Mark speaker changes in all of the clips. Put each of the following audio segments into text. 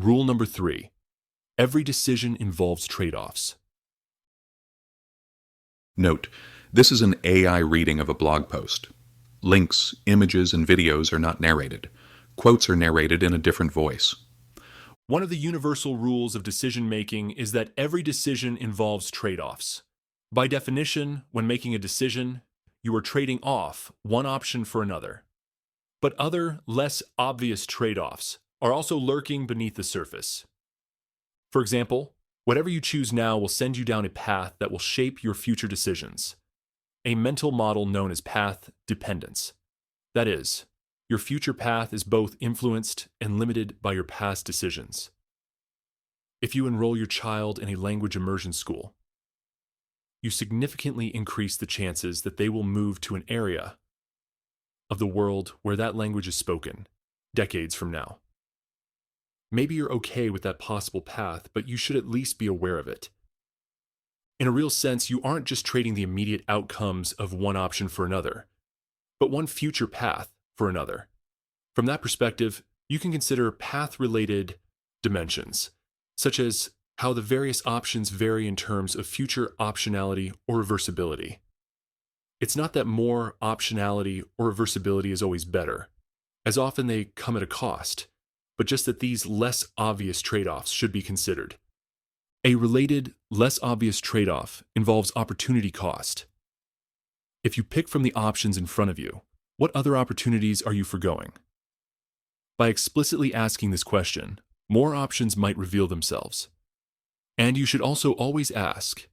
Speaker 1: Rule number 3. Every decision involves trade-offs.
Speaker 2: Note: this is an AI reading of a blog post. Links, images, and videos are not narrated. Quotes are narrated in a different voice.
Speaker 1: One of the universal rules of decision-making is that every decision involves trade-offs. By definition, when making a decision, you are trading off one option for another. But other, less obvious trade-offs are also lurking beneath the surface. For example, whatever you choose now will send you down a path that will shape your future decisions. A mental model known as path dependence. That is, your future path is both influenced and limited by your past decisions. If you enroll your child in a language immersion school, you significantly increase the chances that they will move to an area of the world where that language is spoken decades from now. Maybe you're okay with that possible path, but you should at least be aware of it. In a real sense, you aren't just trading the immediate outcomes of one option for another, but one future path for another. From that perspective, you can consider path-related dimensions, such as how the various options vary in terms of future optionality or reversibility. It's not that more optionality or reversibility is always better, as often they come at a cost, but just that these less obvious trade-offs should be considered. A related, less obvious trade-off involves opportunity cost. If you pick from the options in front of you, what other opportunities are you forgoing? By explicitly asking this question, more options might reveal themselves. And you should also always ask,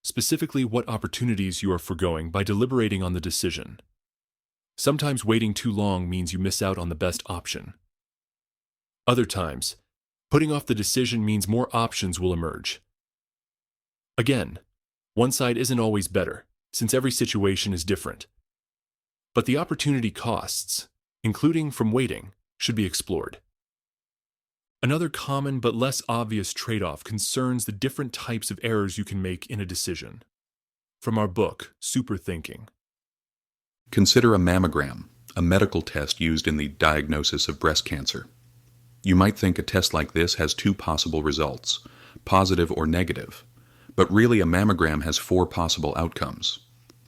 Speaker 1: specifically what opportunities you are forgoing by deliberating on the decision. Sometimes waiting too long means you miss out on the best option. Other times, putting off the decision means more options will emerge. Again, one side isn't always better, since every situation is different. But the opportunity costs, including from waiting, should be explored. Another common but less obvious trade-off concerns the different types of errors you can make in a decision. From our book, Super Thinking.
Speaker 2: Consider a mammogram, a medical test used in the diagnosis of breast cancer. You might think a test like this has two possible results, positive or negative, but really a mammogram has 4 possible outcomes.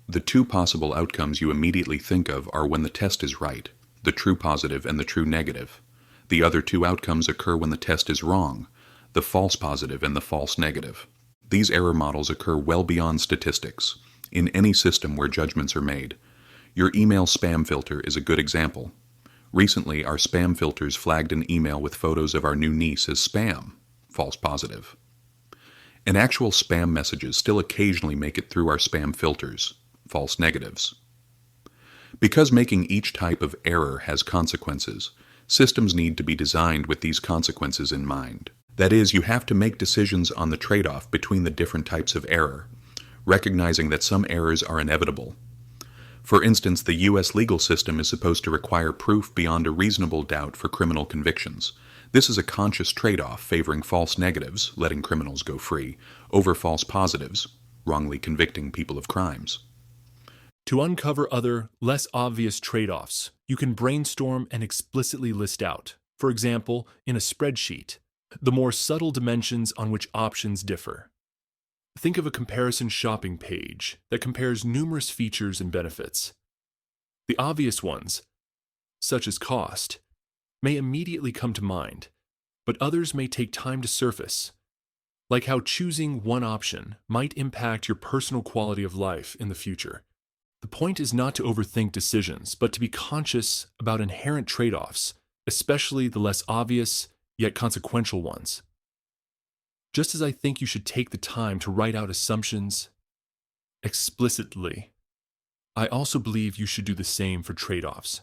Speaker 2: The 2 possible outcomes you immediately think of are when the test is right, the true positive and the true negative. The other 2 outcomes occur when the test is wrong, the false positive and the false negative. These error models occur well beyond statistics, in any system where judgments are made. Your email spam filter is a good example. Recently, our spam filters flagged an email with photos of our new niece as spam, false positive. And actual spam messages still occasionally make it through our spam filters, false negatives. Because making each type of error has consequences, systems need to be designed with these consequences in mind. That is, you have to make decisions on the trade-off between the different types of error, recognizing that some errors are inevitable. For instance, the U.S. legal system is supposed to require proof beyond a reasonable doubt for criminal convictions. This is a conscious trade-off favoring false negatives, letting criminals go free, over false positives, wrongly convicting people of crimes.
Speaker 1: To uncover other, less obvious trade-offs, you can brainstorm and explicitly list out, for example, in a spreadsheet, the more subtle dimensions on which options differ. Think of a comparison shopping page that compares numerous features and benefits. The obvious ones, such as cost, may immediately come to mind, but others may take time to surface, like how choosing one option might impact your personal quality of life in the future. The point is not to overthink decisions, but to be conscious about inherent trade-offs, especially the less obvious yet consequential ones. Just as I think you should take the time to write out assumptions explicitly, I also believe you should do the same for trade-offs.